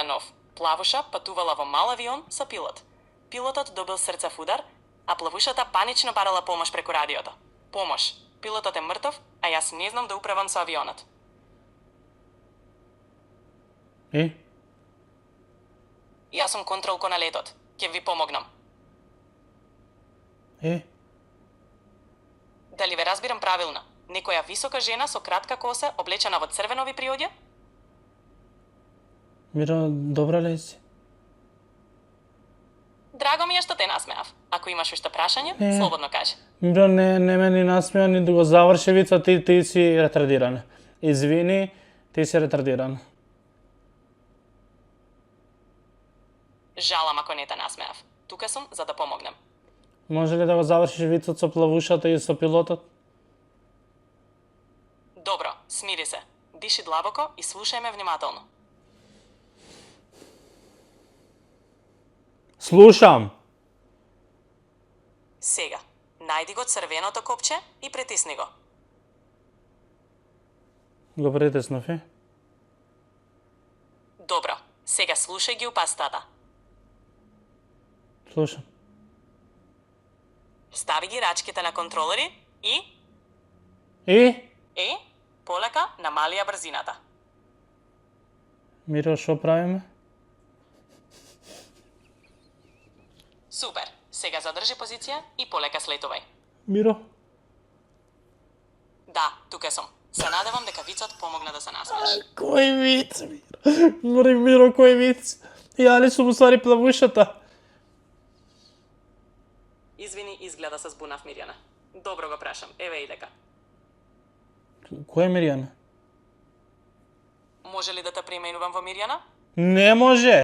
нов. Плавуша патувала во мал авион со пилот. Пилотот добил срцев удар, а плавушата панично барала помош преку радиото. Помош. Пилотот е мртов, а јас не знам да управам со авионот. Јас сум контролко на летот. Ќе ви помогнам. Дали ве разбирам правилно? Некоја висока жена со кратка коса, облечена во црвено ви приоѓа? Миро, добра ли си? Драго ми е што те насмеав. Ако имаш уште прашање, слободно кажи. Миро, не ме ни насмеа, ни да го заврши вица, ти си ретардиран. Извини, ти си ретардиран. Жалам ако не те насмеав. Тука сум за да помогнем. Може ли да го завршиш вицот со плавушата и со пилотот? Добро, смири се. Диши длабоко и слушај ме внимателно. Слушам. Сега, најди го црвеното копче и притисни го. Го притиснав, е? Добро, сега слушај ги упастата. Слушам. Стави ги рачките на контролери и полека намалија брзината. Миро, шо правиме? Супер, сега задржи позиција и полека слетувај. Миро? Да, тука сум. Се надевам дека вицот помогна да се насмееш. Кој виц, Миро? Миро, кој виц? Ја ли сум устари плавушата? Извини, изгледа се збунав, Мирјана. Добро го прашам, еве и дека. Кој е Мирјана? Може ли да те преименувам во Мирјана? Не може!